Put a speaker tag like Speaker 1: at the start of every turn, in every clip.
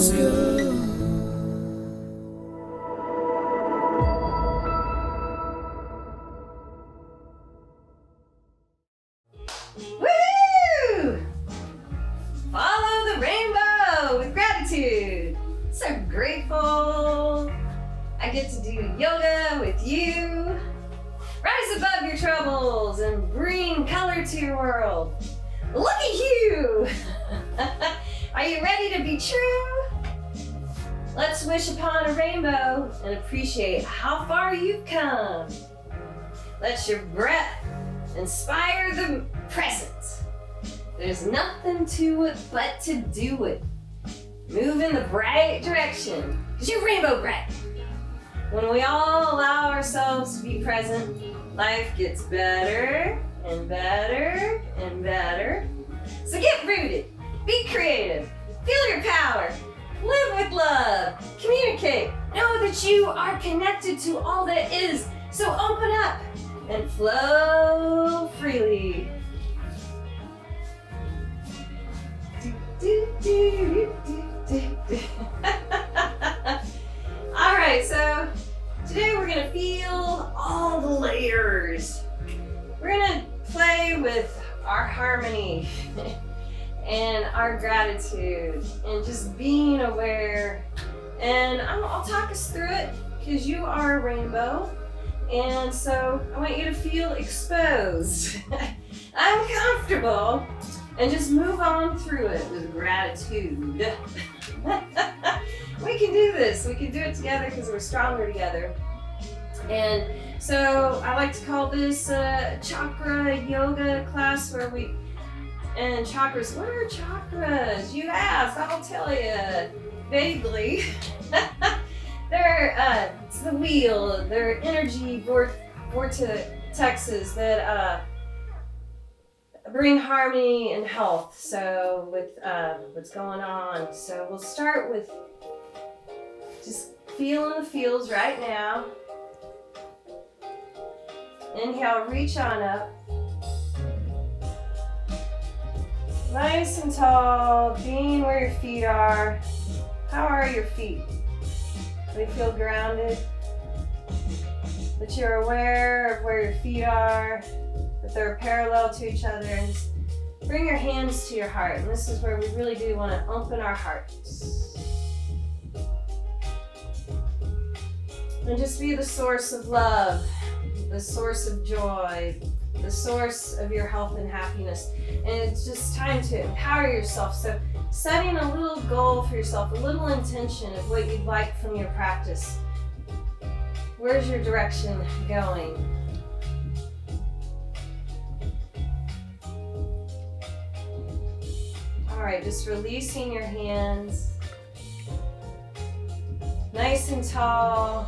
Speaker 1: let's go.
Speaker 2: Woo! Follow the rainbow with gratitude. So grateful I get to do yoga with you. Rise above your troubles and bring color to your world. Look at you! Are you ready to be true? Let's wish upon a rainbow and appreciate how far you've come. Let your breath inspire the present. There's nothing to it but to do it. Move in the bright direction, because you're rainbow bright. When we all allow ourselves to be present, life gets better and better and better. So get rooted, be creative, feel your power, live with love, communicate, know that you are connected to all that is. So open up and flow freely. All right, so today we're gonna feel all the layers. We're gonna play with our harmony and our gratitude and just being aware. And I'll talk us through it because you are a rainbow. And so I want you to feel exposed, uncomfortable, and just move on through it with gratitude. We can do this. We can do it together because we're stronger together. And so I like to call this a chakra yoga class where we, and chakras, what are chakras? You asked, I'll tell you vaguely. They're, it's the wheel, they're energy vortexes that bring harmony and health. So with what's going on. So we'll start with just feeling the feels right now. Inhale, reach on up. Nice and tall, being where your feet are. How are your feet? Do they feel grounded? That you're aware of where your feet are, that they're parallel to each other, and just bring your hands to your heart. And this is where we really do want to open our hearts. And just be the source of love, the source of joy, the source of your health and happiness. And it's just time to empower yourself. So setting a little goal for yourself, a little intention of what you'd like from your practice. Where's your direction going? All right, just releasing your hands. Nice and tall.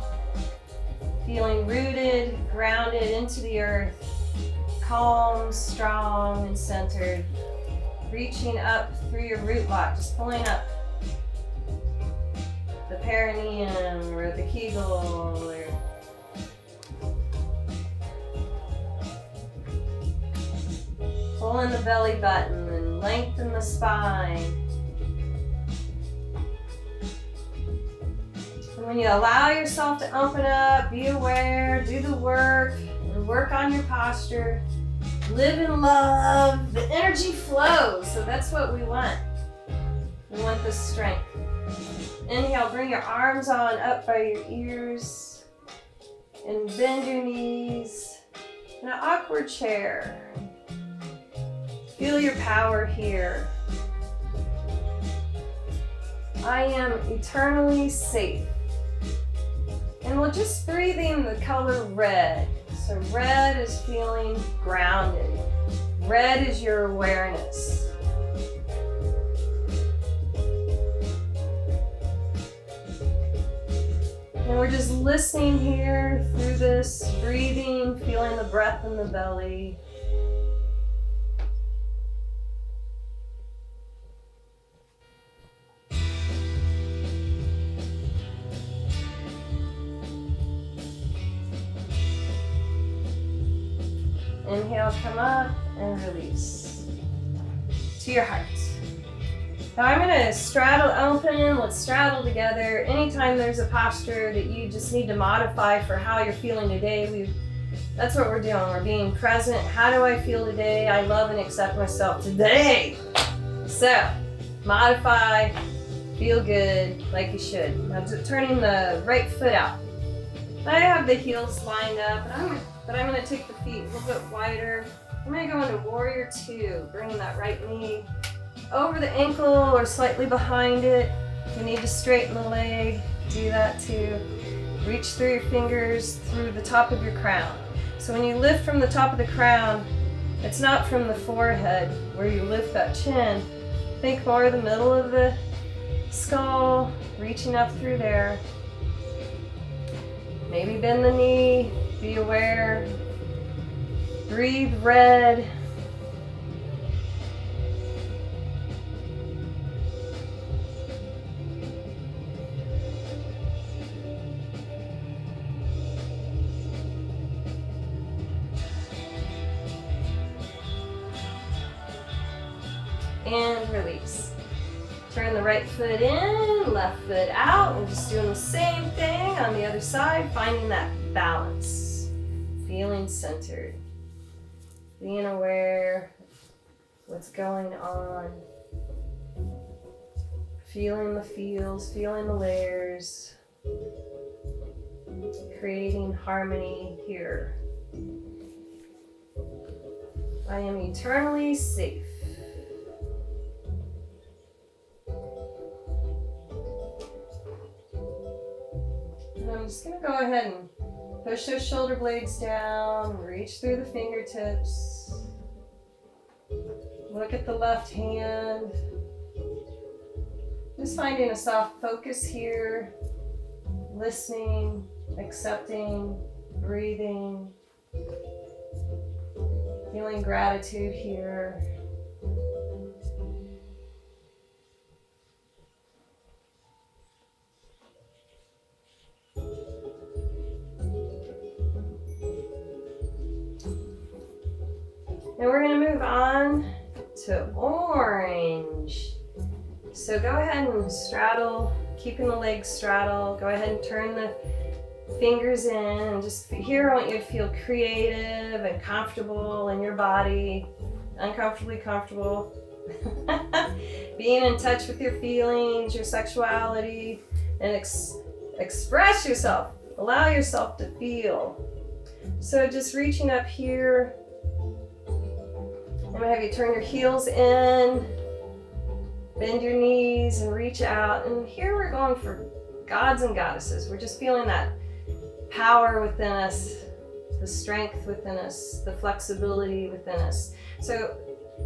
Speaker 2: Feeling rooted, grounded into the earth. Calm, strong, and centered. Reaching up through your root block, just pulling up the perineum or the kegel or pulling the belly button and lengthen the spine. And when you allow yourself to open up, be aware, do the work, and work on your posture, live in love, the energy flows. So that's what we want. We want the strength. Inhale, bring your arms on up by your ears and bend your knees in an awkward chair. Feel your power here. I am eternally safe. And we're just breathing the color red. So red is feeling grounded. Red is your awareness. And we're just listening here through this, breathing, feeling the breath in the belly. Inhale, come up and release to your heart. Now I'm going to straddle open. Let's straddle together. Anytime there's a posture that you just need to modify for how you're feeling today, that's what we're doing. We're being present. How do I feel today? I love and accept myself today. So, modify, feel good like you should. Now turning the right foot out. I have the heels lined up, but I'm going to take the feet a little bit wider. I'm going to go into Warrior Two, bringing that right knee over the ankle or slightly behind it. If you need to straighten the leg, do that too. Reach through your fingers through the top of your crown. So when you lift from the top of the crown, it's not from the forehead where you lift that chin. Think more of the middle of the skull, reaching up through there. Maybe bend the knee, be aware. Breathe red. And release. Turn the right foot in, left foot out. We're just doing the same thing on the other side, finding that balance. Feeling centered. Being aware of what's going on. Feeling the feels, feeling the layers. Creating harmony here. I am eternally safe. I'm just going to go ahead and push those shoulder blades down, reach through the fingertips. Look at the left hand. Just finding a soft focus here. Listening, accepting, breathing. Feeling gratitude here. Now we're going to move on to orange. So go ahead and straddle, keeping the legs straddled. Go ahead and turn the fingers in. And just here I want you to feel creative and comfortable in your body, uncomfortably comfortable. Being in touch with your feelings, your sexuality, and express yourself. Allow yourself to feel. So just reaching up here. I'm going to have you turn your heels in, bend your knees and reach out. And here we're going for gods and goddesses. We're just feeling that power within us, the strength within us, the flexibility within us. So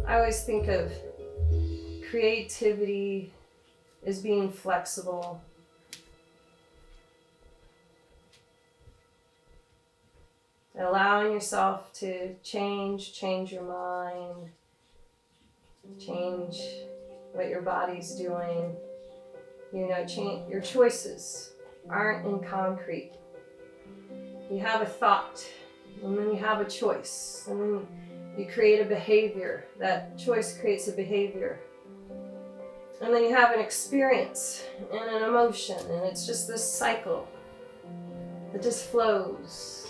Speaker 2: I always think of creativity as being flexible. Allowing yourself to change your mind, change what your body's doing. You know, change your choices aren't in concrete. You have a thought, and then you have a choice, and then you create a behavior. That choice creates a behavior. And then you have an experience and an emotion, and it's just this cycle that just flows.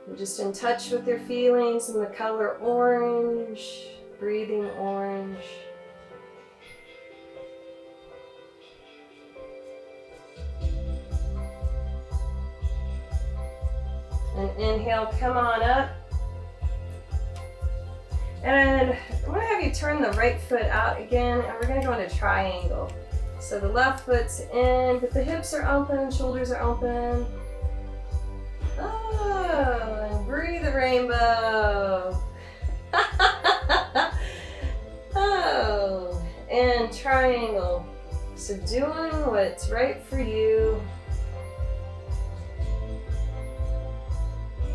Speaker 2: You're just in touch with your feelings and the color orange, breathing orange. And inhale, come on up. And I'm going to have you turn the right foot out again, and we're going to go into triangle. So the left foot's in, but the hips are open, shoulders are open. Oh, and breathe the rainbow. Oh, and triangle. So doing what's right for you.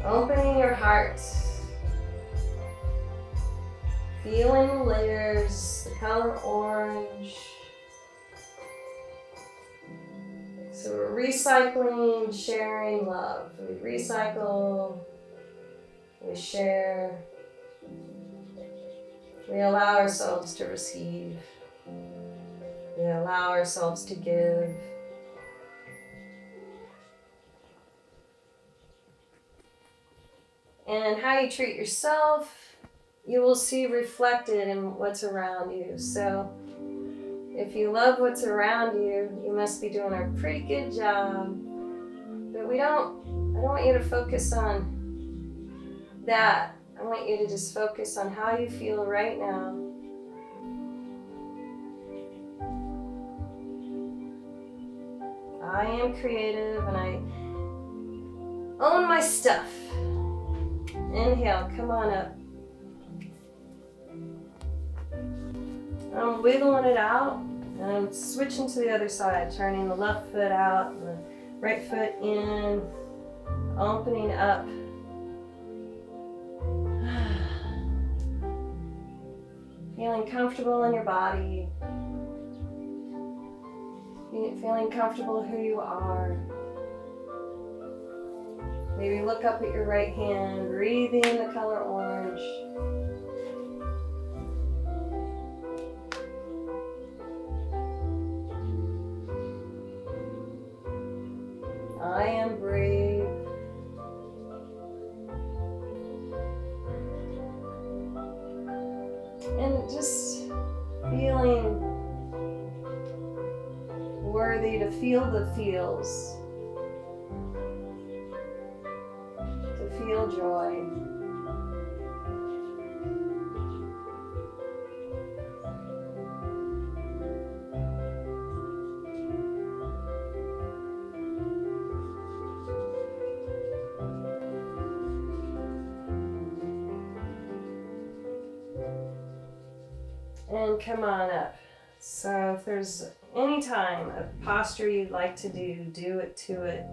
Speaker 2: Opening your heart. Feeling the layers, the color orange. So we're recycling, sharing love. We recycle, we share, we allow ourselves to receive, we allow ourselves to give. And how you treat yourself, you will see reflected in what's around you. So if you love what's around you, you must be doing a pretty good job. But I don't want you to focus on that. I want you to just focus on how you feel right now. I am creative and I own my stuff. Inhale, come on up. I'm wiggling it out and I'm switching to the other side, turning the left foot out and the right foot in, opening up. Feeling comfortable in your body. Feeling comfortable who you are. Maybe look up at your right hand, breathing the color orange. I am brave. And just feeling worthy to feel the feels. To feel joy. And come on up. So if there's any time a posture you'd like to do it to it.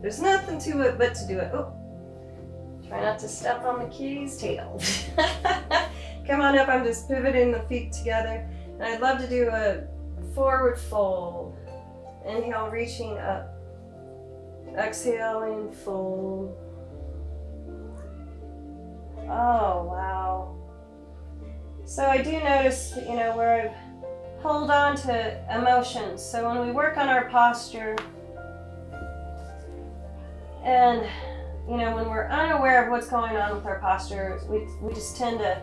Speaker 2: There's nothing to it but to do it. Oh, try not to step on the kitty's tail. Come on up, I'm just pivoting the feet together. And I'd love to do a forward fold. Inhale, reaching up. Exhaling, fold. Oh, wow. So I do notice, where I hold on to emotions. So when we work on our posture, and, when we're unaware of what's going on with our posture, we just tend to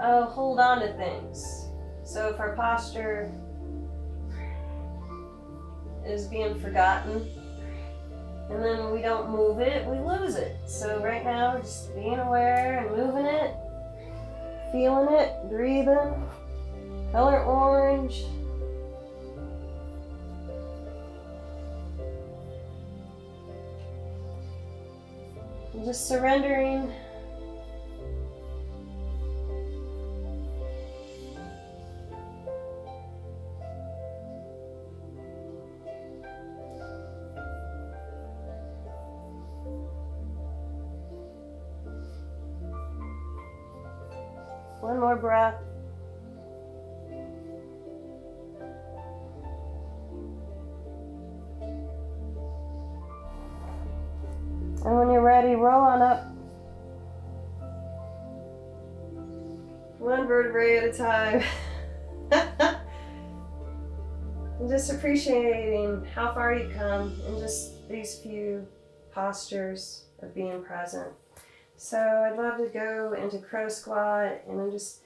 Speaker 2: hold on to things. So if our posture is being forgotten, and then we don't move it, we lose it. So right now, we're just being aware and moving it, feeling it, breathing, color orange. And just surrendering. One more breath. And when you're ready, roll on up. One vertebrae at a time. And just appreciating how far you come in just these few postures of being present. So I'd love to go into crow squat, and I'm just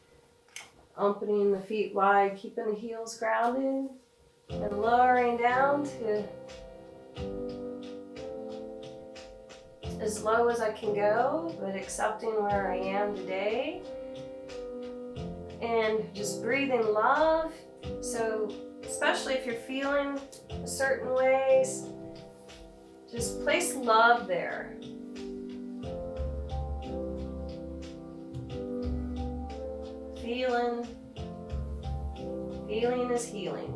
Speaker 2: opening the feet wide, keeping the heels grounded, and lowering down to as low as I can go, but accepting where I am today. And just breathing love. So especially if you're feeling a certain ways, just place love there. Feeling is healing.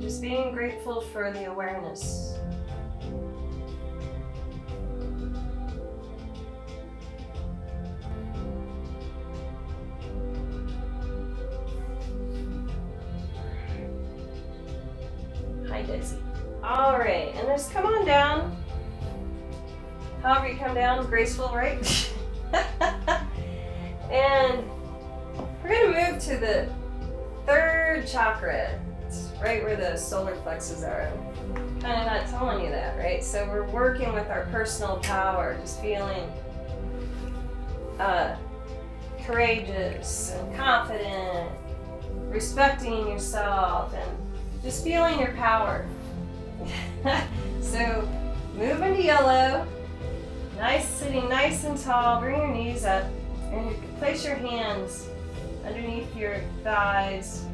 Speaker 2: Just being grateful for the awareness. Hi, Daisy. All right, and just come on down. However you come down, graceful, right? And we're gonna move to the third chakra. It's right where the solar plexus are. I'm kind of not telling you that, right? So we're working with our personal power, just feeling courageous and confident, respecting yourself, and just feeling your power. So move into yellow. Nice, sitting nice and tall. Bring your knees up and you can place your hands underneath your thighs.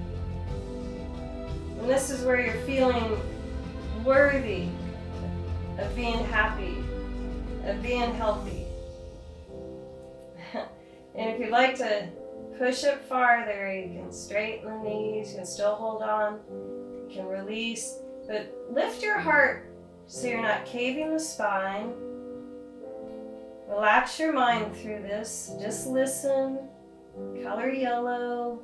Speaker 2: And this is where you're feeling worthy of being happy, of being healthy. And if you'd like to push it farther, you can straighten the knees, you can still hold on, you can release, but lift your heart so you're not caving the spine. Relax your mind through this. Just listen. Color yellow.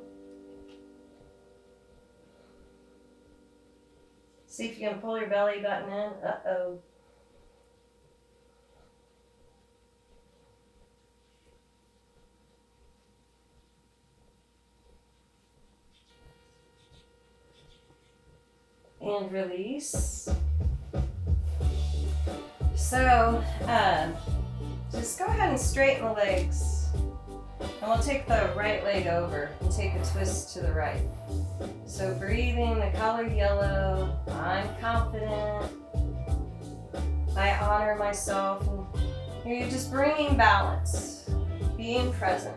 Speaker 2: See if you can pull your belly button in. Uh-oh. And release. So, just go ahead and straighten the legs. And we'll take the right leg over and take a twist to the right. So breathing the color yellow, I'm confident. I honor myself. And you're just bringing balance, being present.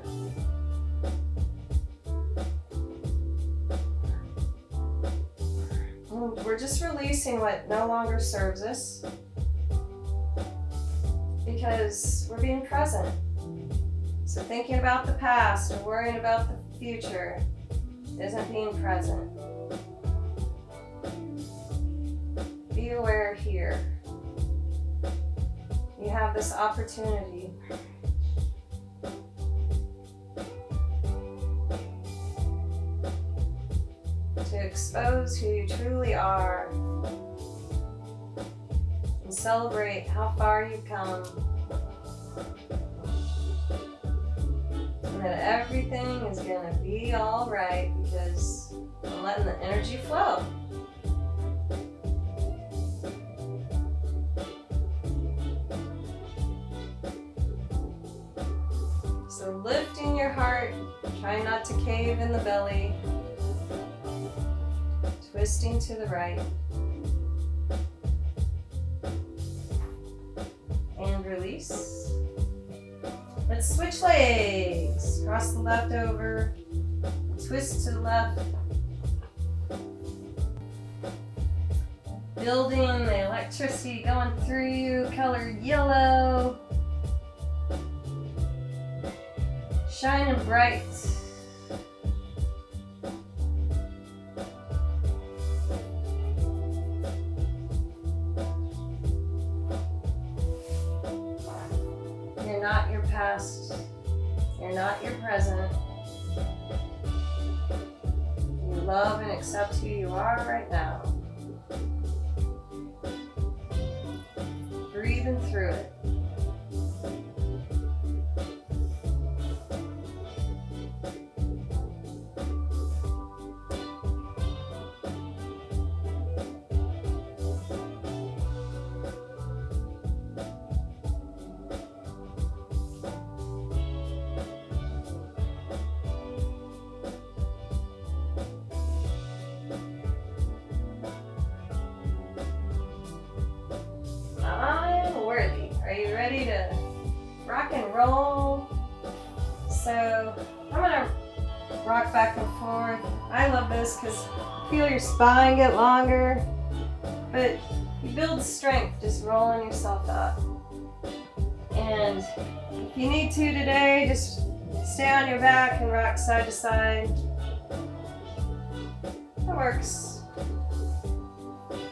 Speaker 2: And we're just releasing what no longer serves us, because we're being present. So thinking about the past or worrying about the future isn't being present. Be aware here. You have this opportunity to expose who you truly are and celebrate how far you've come. And that everything is going to be all right because I'm letting the energy flow. So lifting your heart, trying not to cave in the belly, twisting to the right, and release. Let's switch legs. Cross the left over, twist to the left. Building the electricity going through you, colored yellow. Shining bright. You're not your past. You're not your present. You love and accept who you are right now. Breathing through it. Ready to rock and roll. So I'm gonna rock back and forth. I love this because you feel your spine get longer, but you build strength just rolling yourself up. And if you need to today, just stay on your back and rock side to side. That works.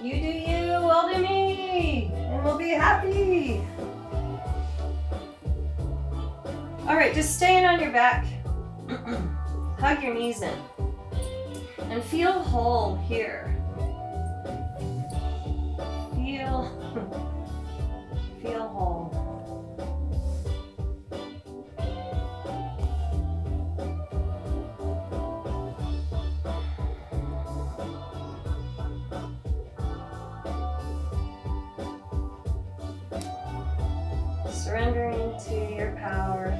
Speaker 2: You do you, I'll do me, and we'll be happy. All right, just staying on your back. Hug your knees in and feel whole here. Feel whole. Surrendering to your power.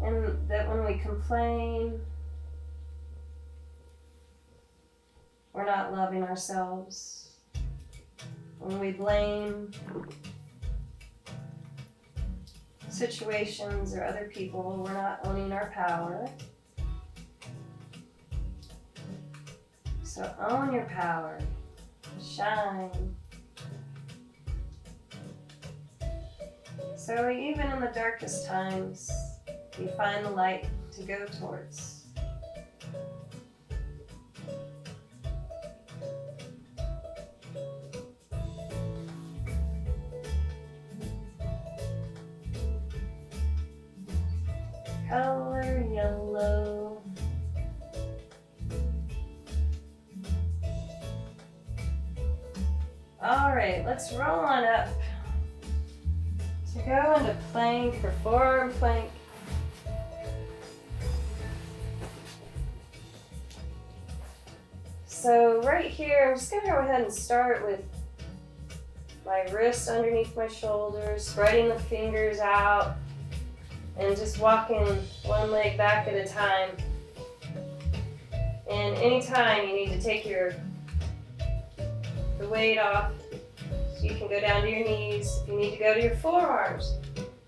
Speaker 2: And that when we complain, we're not loving ourselves. When we blame situations or other people, we're not owning our power. So own your power. Shine. So even in the darkest times, you find the light to go towards. Color yellow. All right, let's roll on up to go into plank or forearm plank. So right here, I'm just going to go ahead and start with my wrist underneath my shoulders, spreading the fingers out, and just walking one leg back at a time. And anytime you need to take the weight off, so you can go down to your knees. If you need to go to your forearms,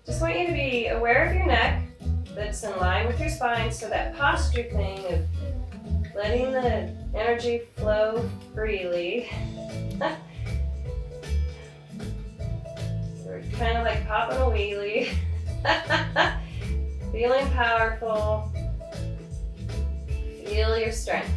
Speaker 2: just want you to be aware of your neck, that's in line with your spine, so that posture thing of letting the energy flow freely. We're kind of like popping a wheelie. Feeling powerful. Feel your strength.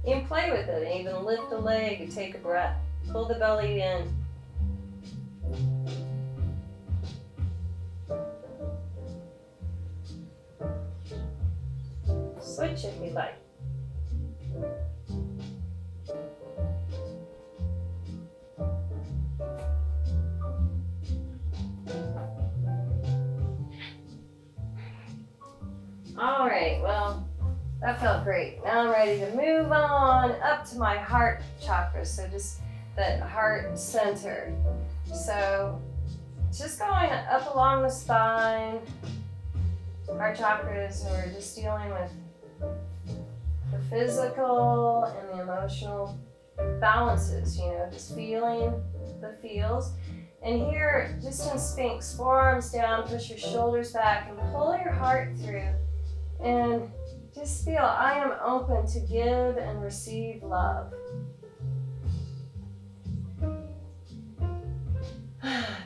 Speaker 2: You can play with it, even lift a leg and take a breath. Pull the belly in. Switch if you like. All right, well, that felt great. Now I'm ready to move on up to my heart chakra, so just that heart center. So just going up along the spine, heart chakras, we're just dealing with the physical and the emotional balances, just feeling the feels. And here, just in Sphinx, forearms down, push your shoulders back and pull your heart through. And just feel, I am open to give and receive love.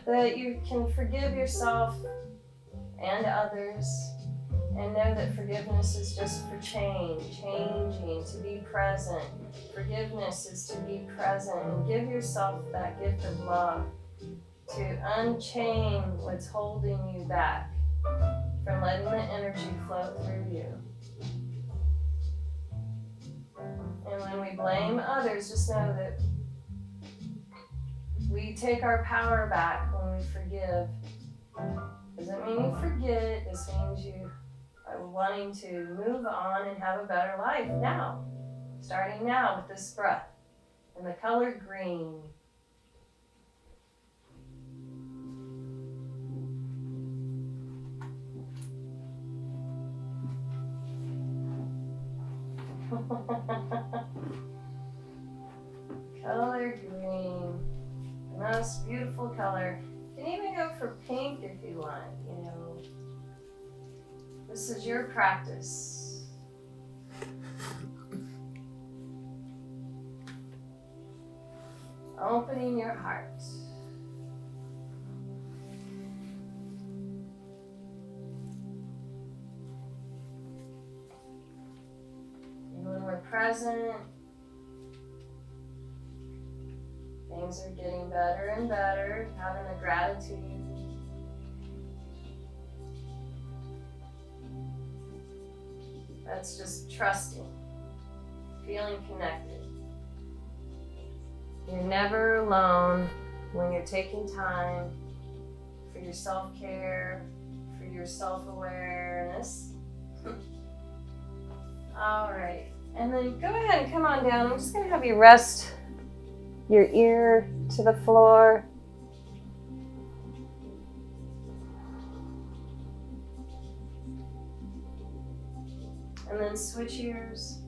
Speaker 2: That you can forgive yourself and others, and know that forgiveness is just for changing, to be present. Forgiveness is to be present and give yourself that gift of love, to unchain what's holding you back from letting the energy flow through you. And when we blame others, just know that we take our power back when we forgive. Doesn't mean you forget, this means you are wanting to move on and have a better life now. Starting now with this breath. And the color green. Color green, the most beautiful color. You can even go for pink if you want, This is your practice. Opening your heart. present. Things are getting better and better. Having a gratitude. That's just trusting, feeling connected. You're never alone when you're taking time for your self-care, for your self-awareness. All right, and then go ahead and come on down. I'm just going to have you rest your ear to the floor. And then switch ears.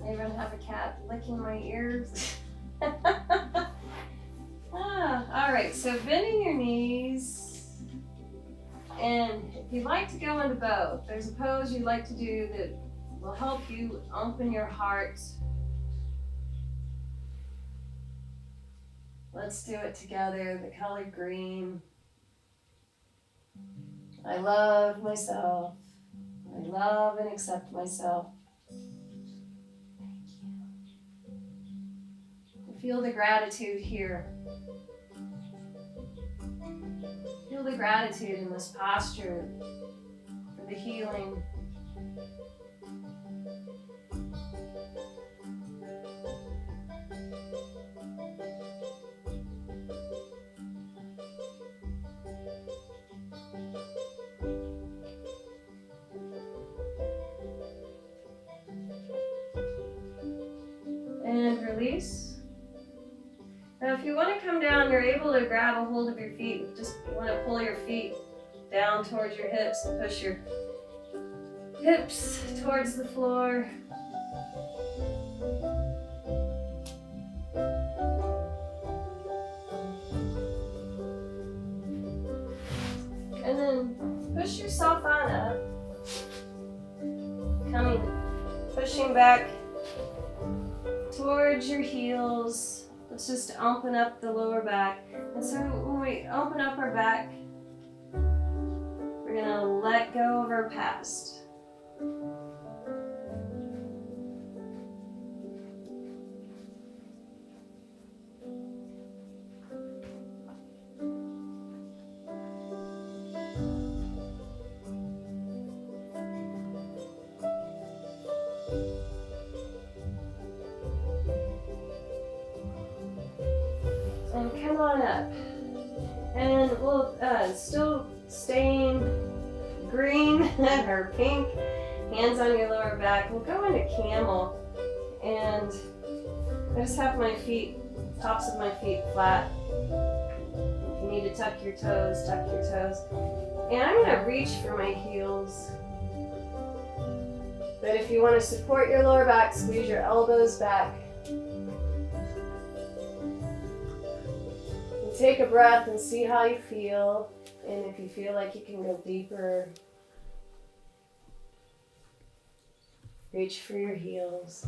Speaker 2: I even have a cat licking my ears. All right, so bending your knees. And if you'd like to go into both, there's a pose you'd like to do that will help you open your heart. Let's do it together, the color green. I love myself. I love and accept myself. Thank you. Feel the gratitude here. Feel the gratitude in this posture for the healing. And release. Now if you want to come down, you're able to grab a hold of your feet. Just want to pull your feet down towards your hips and push your hips towards the floor. And then push yourself on up. Pushing back towards your heels. Let's just open up the lower back. And so when we open up our back, we're gonna let go of our past. And come on up. And we'll still staying green or pink, hands on your lower back. We'll go into camel, and I just have my feet, tops of my feet flat. If you need to tuck your toes, tuck your toes. And I'm gonna reach for my heels. But if you want to support your lower back, squeeze your elbows back. Take a breath and see how you feel, and if you feel like you can go deeper, reach for your heels.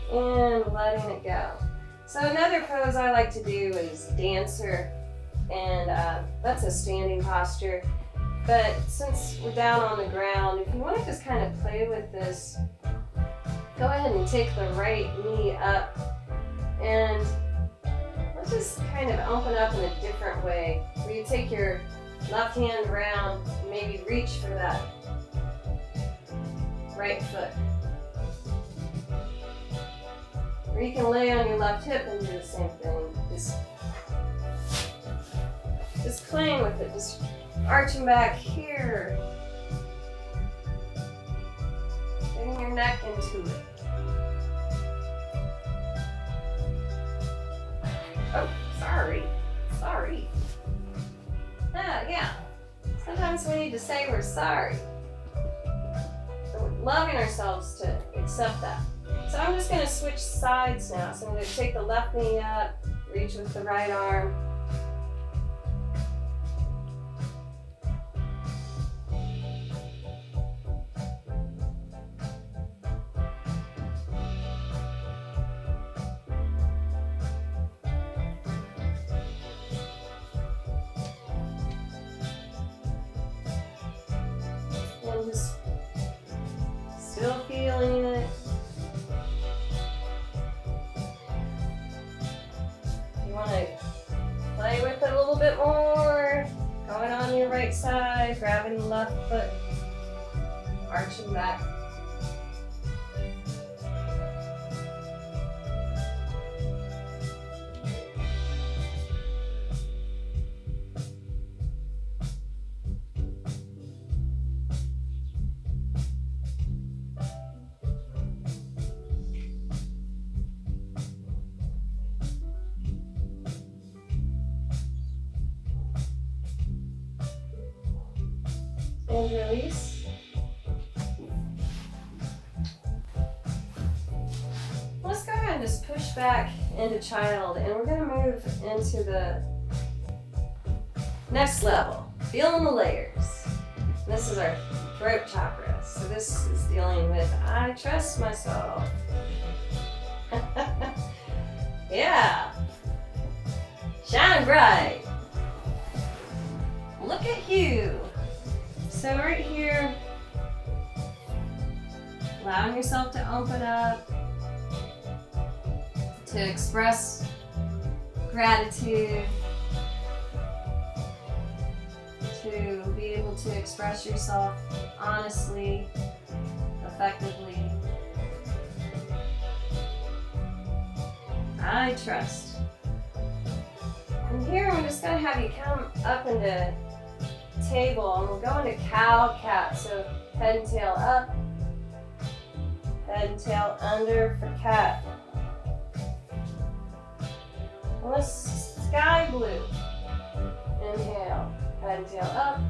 Speaker 2: And letting it go. So another pose I like to do is dancer, and that's a standing posture. But since we're down on the ground, if you want to just kind of play with this, go ahead and take the right knee up, and let's just kind of open up in a different way, where you take your left hand around and maybe reach for that right foot. Or you can lay on your left hip and do the same thing. Just playing with it, just arching back here. Getting your neck into it. Oh, sorry. Yeah. sometimes we need to say we're sorry. So we're loving ourselves to accept that. So I'm just going to switch sides now. So I'm going to take the left knee up, reach with the right arm. And just still feeling it. You want to play with it a little bit more. Going on your right side, grabbing the left foot, arching back. And release. Let's go ahead and just push back into child, and we're going to move into the next level, feeling the layers. This is our throat chakra, so this is dealing with I trust myself. Yeah, shine bright. Look at you. So right here, allowing yourself to open up, to express gratitude, to be able to express yourself honestly, effectively. I trust. And here I'm just going to have you come up into table, and we'll go into cow cat. So head and tail up, head and tail under for cat. And let's sky blue. Inhale, head and tail up.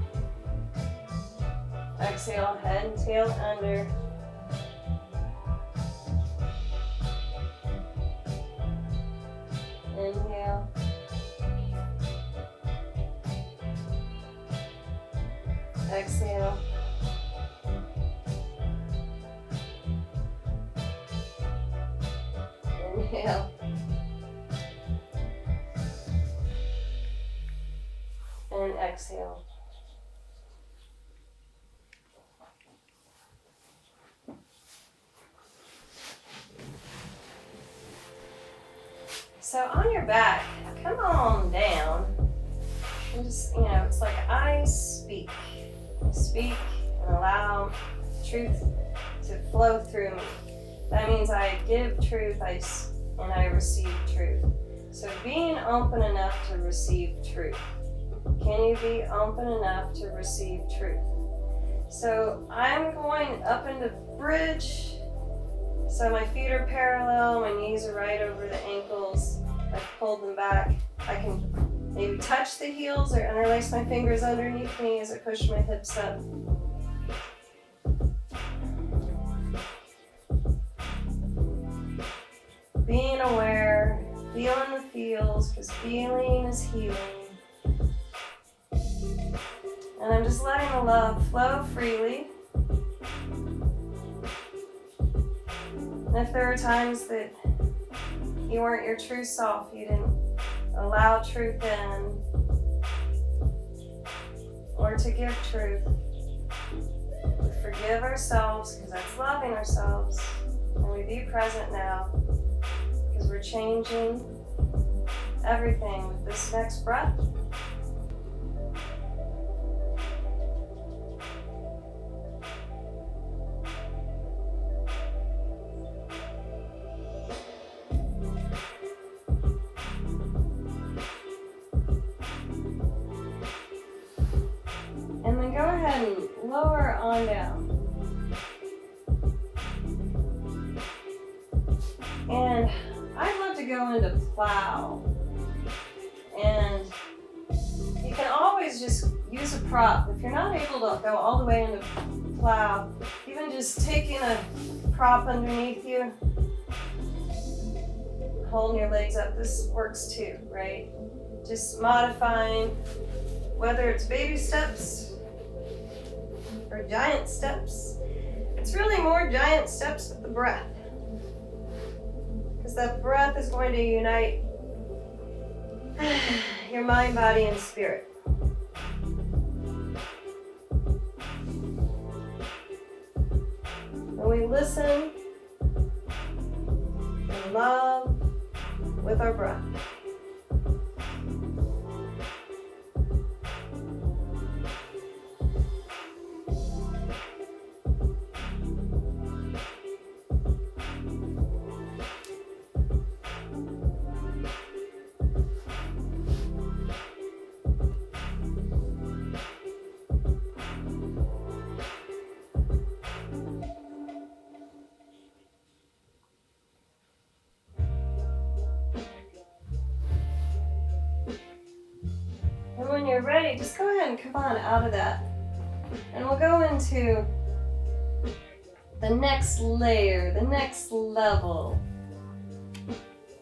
Speaker 2: Exhale, head and tail under. Inhale. Exhale. Inhale. And exhale. So on your back, come on down. And just, it's like I speak. Speak and allow truth to flow through me. That means I give truth and I receive truth. So being open enough to receive truth. Can you be open enough to receive truth? So I'm going up into bridge. So my feet are parallel, my knees are right over the ankles. I've pulled them back. I can maybe touch the heels or interlace my fingers underneath me as I push my hips up. Being aware, feeling the feels, because feeling is healing. And I'm just letting the love flow freely. And if there are times that you weren't your true self, you didn't allow truth in, or to give truth, we forgive ourselves, because that's loving ourselves, and we be present now, because we're changing everything with this next breath. And then go ahead and lower on down. And I love to go into plow. And you can always just use a prop. If you're not able to go all the way into plow, even just taking a prop underneath you, holding your legs up, this works too, right? Just modifying, whether it's baby steps or giant steps. It's really more giant steps with the breath, because that breath is going to unite your mind, body, and spirit. And we listen and love with our breath. And when you're ready, just go ahead and come on out of that. And we'll go into the next layer, the next level.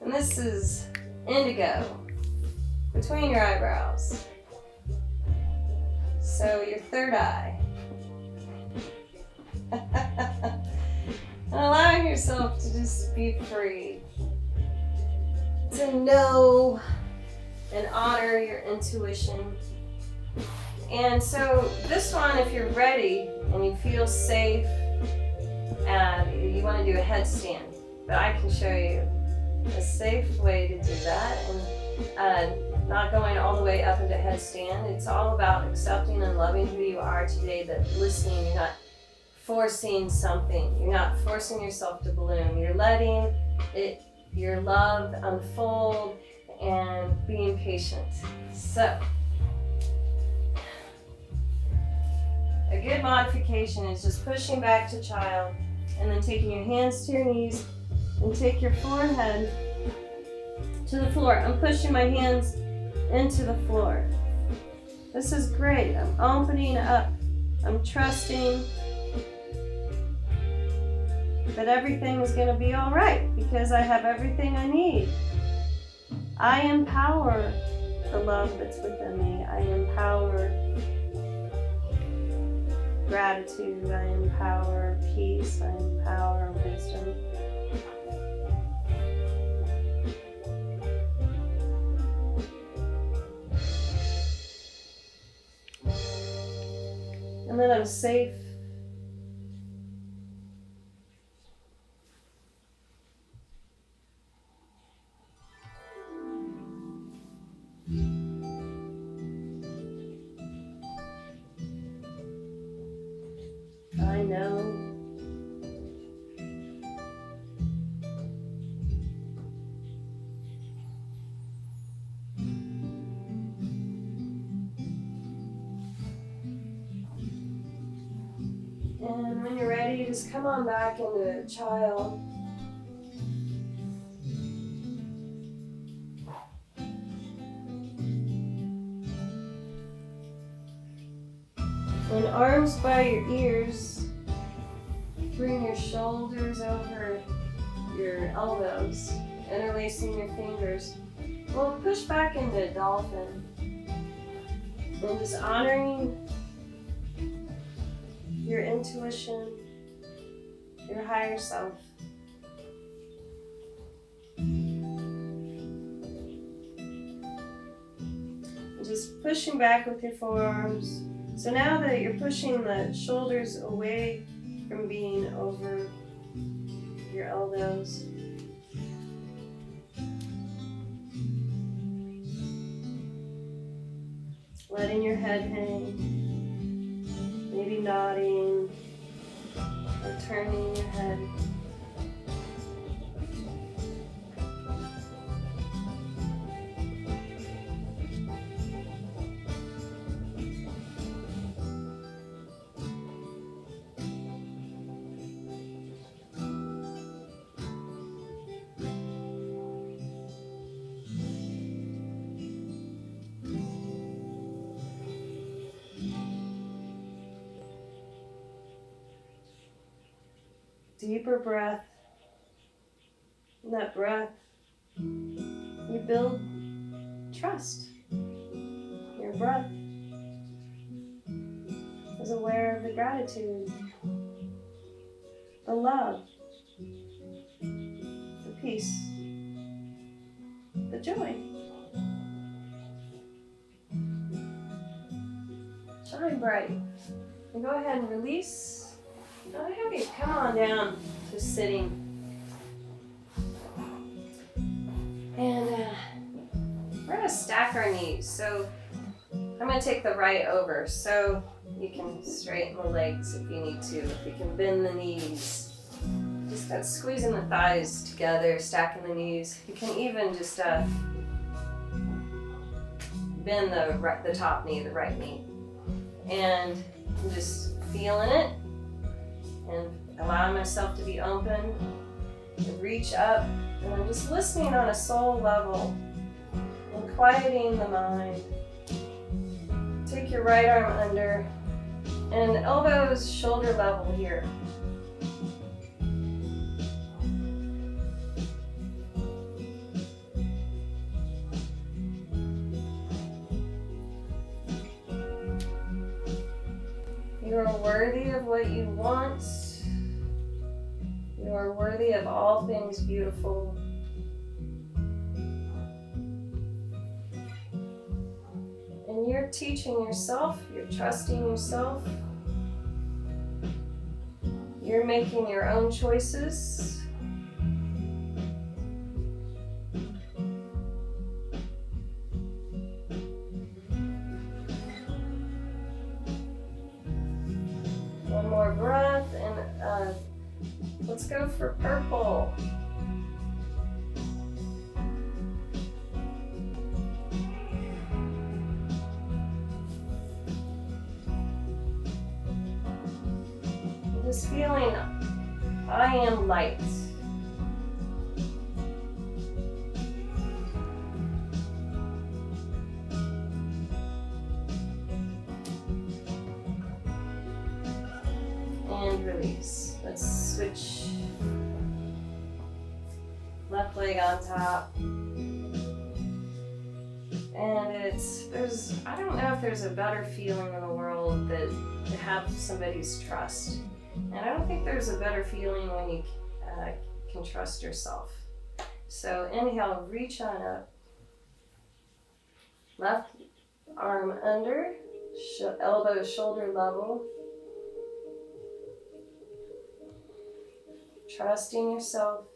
Speaker 2: And this is indigo, between your eyebrows. So your third eye. And allowing yourself to just be free. To know and honor your intuition. And so this one, if you're ready and you feel safe, you want to do a headstand, but I can show you a safe way to do that, and not going all the way up into headstand. It's all about accepting and loving who you are today, that listening, you're not forcing something. You're not forcing yourself to bloom. You're letting your love unfold and being patient. So, a good modification is just pushing back to child and then taking your hands to your knees and take your forehead to the floor. I'm pushing my hands into the floor. This is great. I'm opening up. I'm trusting that everything is going to be all right because I have everything I need. I empower the love that's within me. I empower gratitude. I empower peace. I empower wisdom. And then I'm safe. I know. And when you're ready, just come on back into child. And arms by your ears. Bring your shoulders over your elbows, interlacing your fingers. We'll push back into dolphin. And just honoring your intuition, your higher self. And just pushing back with your forearms. So now that you're pushing the shoulders away from being over your elbows, letting your head hang, maybe nodding or turning your head. deeper breath. In that breath, you build trust. Your breath is aware of the gratitude, the love, the peace, the joy. Shine bright. And go ahead and release. Now I have you come on down to sitting. And we're going to stack our knees. So I'm going to take the right over. So you can straighten the legs if you need to. If you can bend the knees. Just squeezing the thighs together, stacking the knees. You can even just bend the top knee, the right knee. And I'm just feeling it and allowing myself to be open and reach up. And I'm just listening on a soul level and quieting the mind. Take your right arm under and elbows shoulder level here. You are worthy of what you want. You are worthy of all things beautiful. And you're teaching yourself, you're trusting yourself. You're making your own choices. One more breath, and let's go for purple. Just feeling, I am light. And release. Let's switch. Left leg on top. And I don't know if there's a better feeling in the world than to have somebody's trust. And I don't think there's a better feeling when you can trust yourself. So inhale, reach on up. Left arm under, elbow shoulder level. Trusting yourself.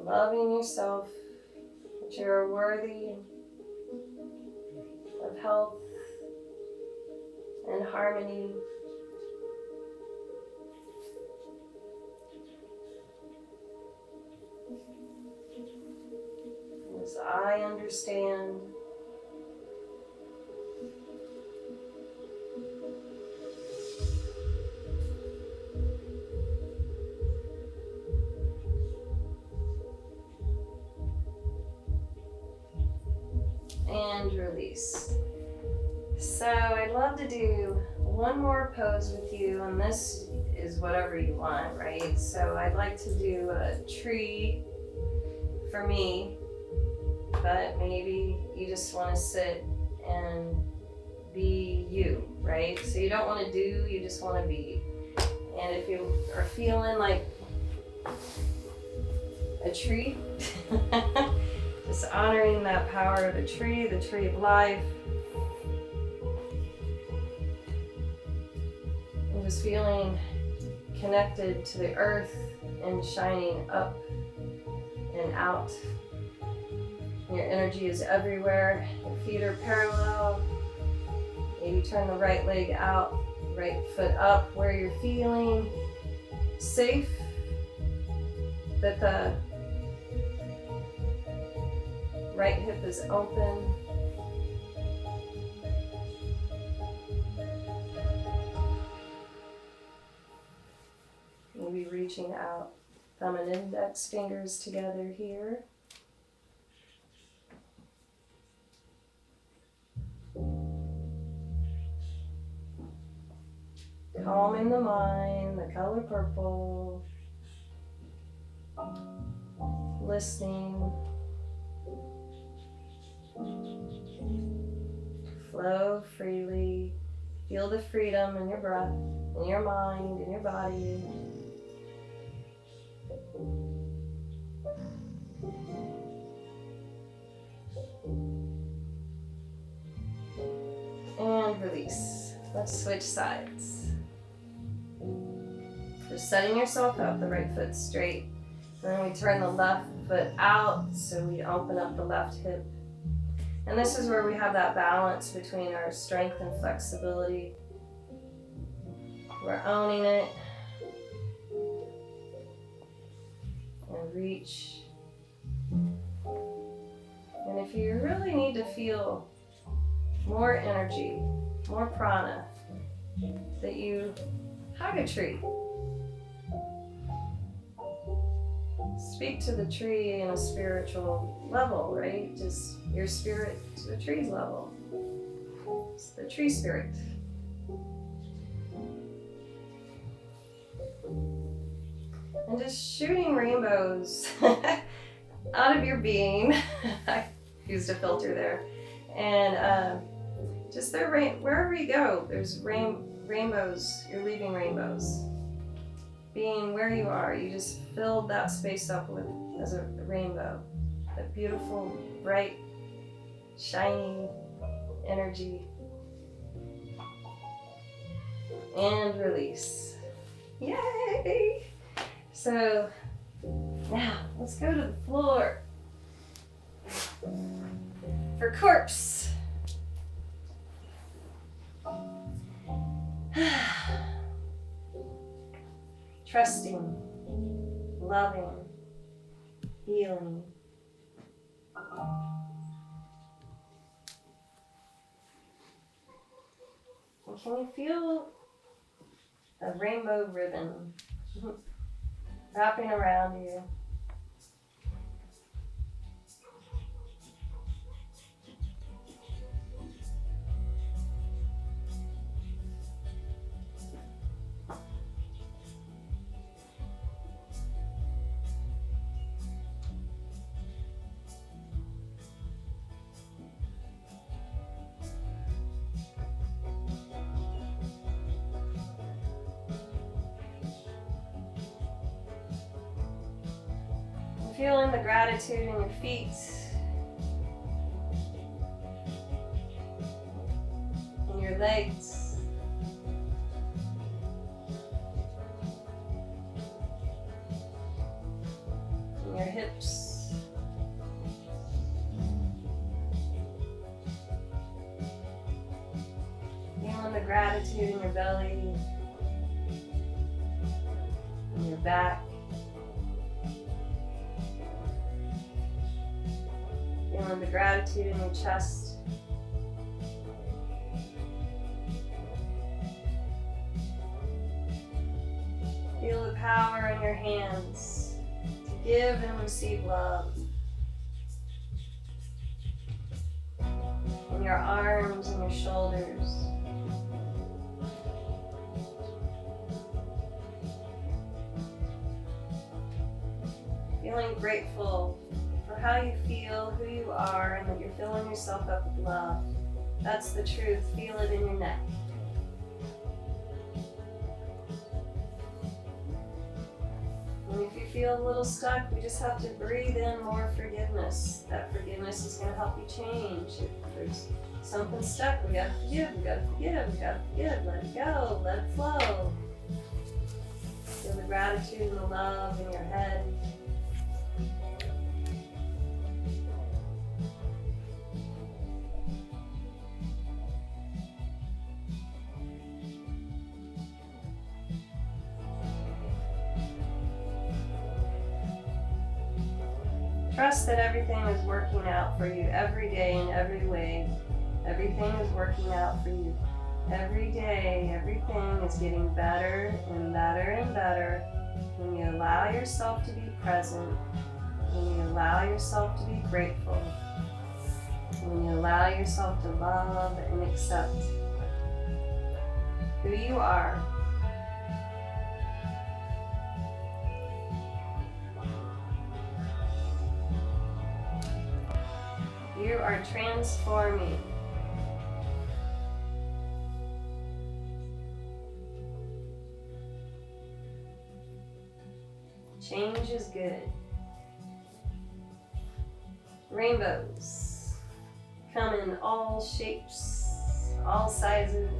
Speaker 2: Loving yourself, that you're worthy of health and harmony. As I understand, and release. So I'd love to do one more pose with you, and this is whatever you want, right? So I'd like to do a tree for me, but maybe you just want to sit and be you, right? So you don't want to do, you just want to be. And if you are feeling like a tree, just honoring that power of the tree of life. And just feeling connected to the earth and shining up and out. Your energy is everywhere. Your feet are parallel. Maybe turn the right leg out, right foot up where you're feeling safe. That the right hip is open. Maybe reaching out, thumb and index fingers together here. Calming the mind, the color purple. Listening. Flow freely. Feel the freedom in your breath, in your mind, in your body. And release. Let's switch sides. Just setting yourself up, the right foot straight. And then we turn the left foot out, so we open up the left hip. And this is where we have that balance between our strength and flexibility. We're owning it. And reach. And if you really need to feel more energy, more prana, that you hug a tree. Speak to the tree in a spiritual level, right? Just your spirit to the tree's level. It's the tree spirit. And just shooting rainbows out of your being. I used a filter there. And just there, wherever you go, there's rainbows. You're leaving rainbows. Being where you are, you just filled that space up with as a rainbow. That beautiful, bright, shiny energy. And release. Yay! So now let's go to the floor for corpse. Trusting, loving, healing. And can you feel a rainbow ribbon wrapping around you? Feeling the gratitude in your feet, in your legs, in your hips, feeling the gratitude in your belly, in your back. Feeling the gratitude in your chest. Feel the power in your hands to give and receive love. In your arms and your shoulders. Feeling grateful for how you feel, who you are, and that you're filling yourself up with love. That's the truth. Feel it in your neck. And if you feel a little stuck, we just have to breathe in more forgiveness. That forgiveness is going to help you change. If there's something stuck, we gotta forgive, we gotta forgive, we gotta forgive. Let it go, let it flow. Feel the gratitude and the love in your head. Trust that everything is working out for you every day in every way. Everything is working out for you every day. Everything is getting better and better and better when you allow yourself to be present, when you allow yourself to be grateful, when you allow yourself to love and accept who you are You are transforming. Change is good. Rainbows come in all shapes, all sizes.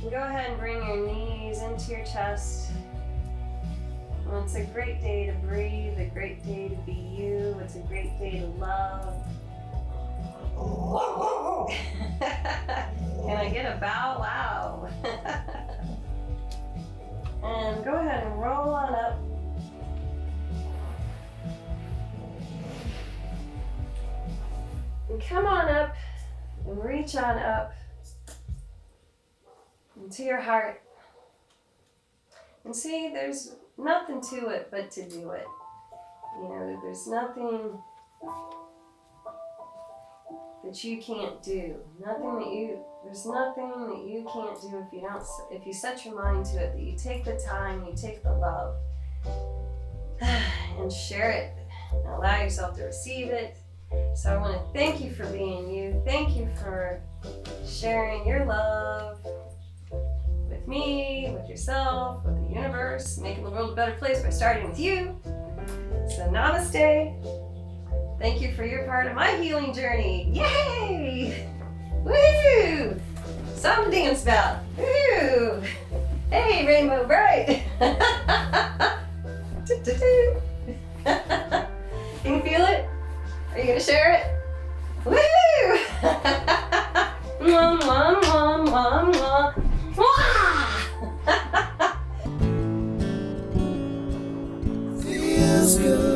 Speaker 2: And go ahead and bring your knees into your chest. Well, it's a great day to breathe, a great day to be you. It's a great day to love. Can I get a bow wow? And go ahead and roll on up. And come on up and reach on up into your heart. And see, there's nothing to it but to do it. You know, there's nothing that you can't do. There's nothing that you can't do if you set your mind to it, that you take the time, you take the love and share it and allow yourself to receive it. So I want to thank you for being you. Thank you for sharing your love with me, with yourself, with the universe, making the world a better place by starting with you. So namaste. Thank you for your part of my healing journey. Yay! Woo! Something to dance about. Woo! Hey, Rainbow Bright. Can you feel it? Are you gonna share it? Woo! Mwah, mwah, mwah, mwah, mwah. Mwah! Feels good.